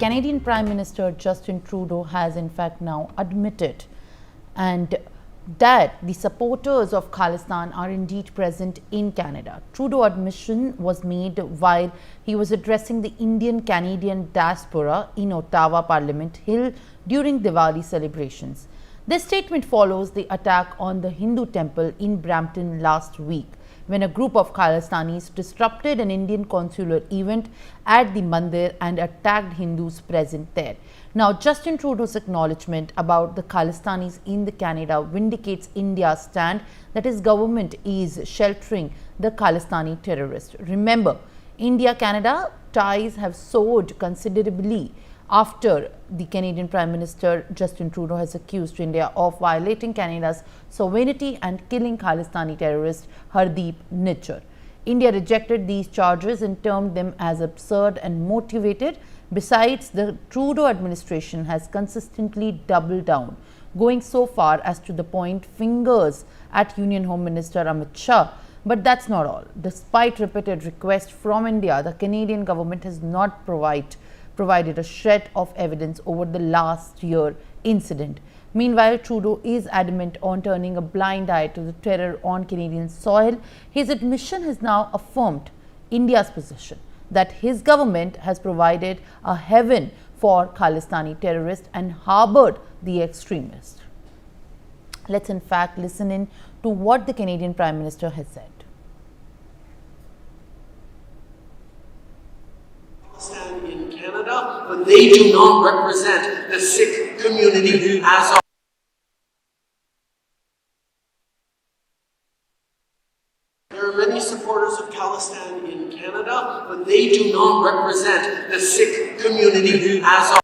Canadian Prime Minister Justin Trudeau has in fact now admitted and that the supporters of Khalistan are indeed present in Canada. Trudeau's admission was made while he was addressing the Indian-Canadian diaspora in Ottawa Parliament Hill during Diwali celebrations. This statement follows the attack on the Hindu temple in Brampton last week, when a group of Khalistanis disrupted an Indian consular event at the mandir and attacked Hindus present there. Now, Justin Trudeau's acknowledgement about the Khalistanis in the Canada vindicates India's stand that his government is sheltering the Khalistani terrorists. Remember, India-Canada ties have soared considerably after the Canadian Prime Minister Justin Trudeau has accused India of violating Canada's sovereignty and killing Khalistani terrorist Hardeep Nichar. India rejected these charges and termed them as absurd and motivated. Besides, the Trudeau administration has consistently doubled down, going so far as to point fingers at Union Home Minister Amit Shah. But that's not all. Despite repeated requests from India, the Canadian government has not provided a shred of evidence over the last year incident. Meanwhile, Trudeau is adamant on turning a blind eye to the terror on Canadian soil. His admission has now affirmed India's position that his government has provided a haven for Khalistani terrorists and harbored the extremists. Let's in fact listen in to what the Canadian Prime Minister has said. In Canada, but they do not represent the Sikh community as a There are many supporters of Khalistan in Canada, but they do not represent the Sikh community as a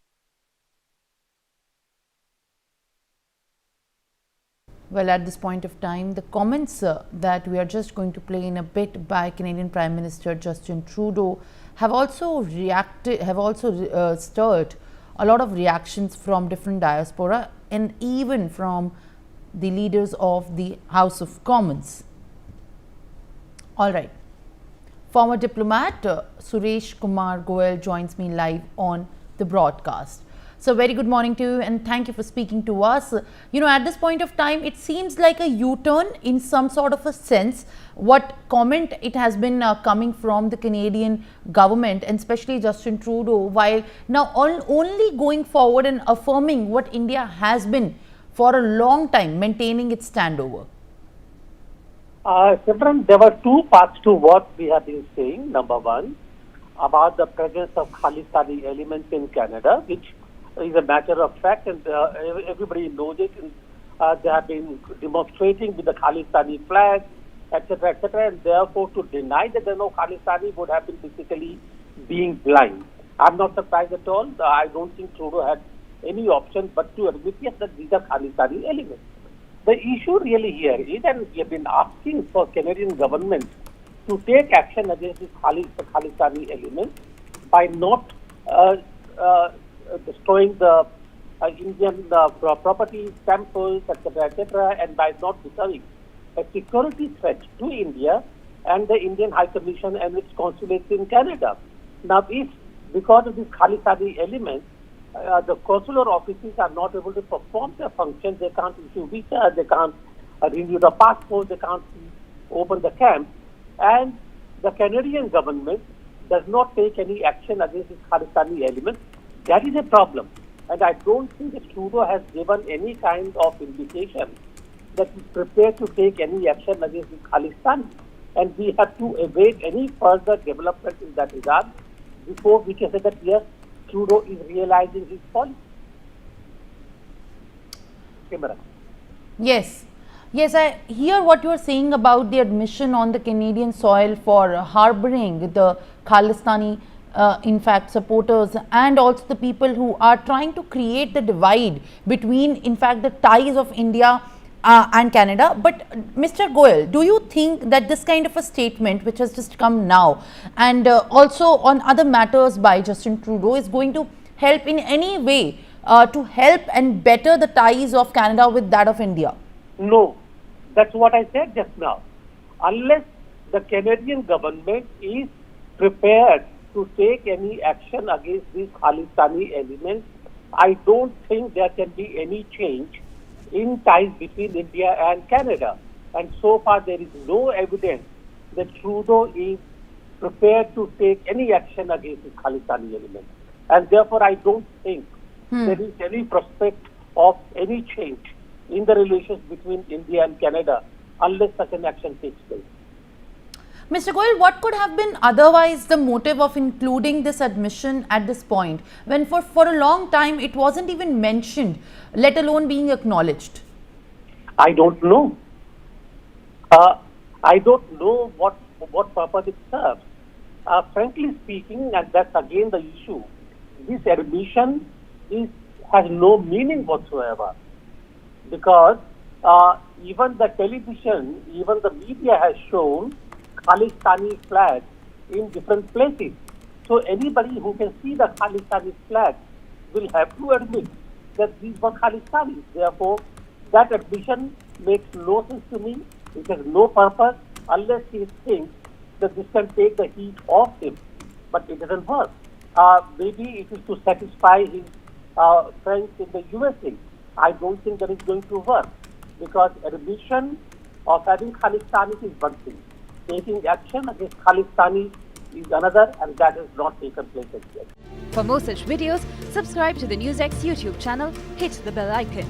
Well, at this point of time, the comments that we are just going to play in a bit by Canadian Prime Minister Justin Trudeau have also stirred a lot of reactions from different diaspora and even from the leaders of the House of Commons. All right. Former diplomat Suresh Kumar Goel joins me live on the broadcast. So, very good morning to you and thank you for speaking to us. You know, at this point of time, it seems like a U-turn in some sort of a sense. What comment it has been coming from the Canadian government and especially Justin Trudeau, while now only going forward and affirming what India has been for a long time, maintaining its standover. Simran, there were two parts to what we have been saying. Number one, about the presence of Khalistani elements in Canada, which is a matter of fact, and everybody knows it. And, they have been demonstrating with the Khalistani flag, etc., etc., and therefore to deny that there are no Khalistani would have been basically being blind. I'm not surprised at all. I don't think Trudeau had any option but to admit yes, that these are Khalistani elements. The issue really here is, and we have been asking for Canadian government to take action against these Khalistani elements by not destroying the Indian properties, temples, etc., etc., and by not becoming a security threat to India and the Indian High Commission and its consulates in Canada. Now, if because of these Khalistani elements, the consular offices are not able to perform their functions, they can't issue visa, they can't renew the passport, they can't open the camp, and the Canadian government does not take any action against these Khalistani elements, that is a problem. And I don't think that Trudeau has given any kind of indication that he's prepared to take any action against the Khalistan. And we have to await any further development in that regard before we can say that yes, Trudeau is realizing his policy. Kimera. Yes. Yes, I hear what you are saying about the admission on the Canadian soil for harboring the Khalistani in fact supporters and also the people who are trying to create the divide between in fact the ties of India and Canada. But Mr. Goel, do you think that this kind of a statement which has just come now and also on other matters by Justin Trudeau is going to help in any way to help and better the ties of Canada with that of India? No, that's what I said just now. Unless the Canadian government is prepared to take any action against these Khalistani elements, I don't think there can be any change in ties between India and Canada. And so far there is no evidence that Trudeau is prepared to take any action against the Khalistani elements. And therefore I don't think there is any prospect of any change in the relations between India and Canada unless such an action takes place. Mr. Goyal, what could have been otherwise the motive of including this admission at this point, when for a long time it wasn't even mentioned, let alone being acknowledged? I don't know. I don't know what purpose it serves. Frankly speaking, and that's again the issue, this admission has no meaning whatsoever, because even the television, even the media has shown Khalistani flags in different places. So anybody who can see the Khalistani flag will have to admit that these were Khalistanis. Therefore, that admission makes no sense to me. It has no purpose unless he thinks that this can take the heat off him. But it doesn't work. Maybe it is to satisfy his friends in the USA. I don't think that is going to work, because admission of having Khalistanis is one thing. Taking action against Khalistani is another, and that has not taken place yet. For more such videos, subscribe to the NewsX YouTube channel, hit the bell icon.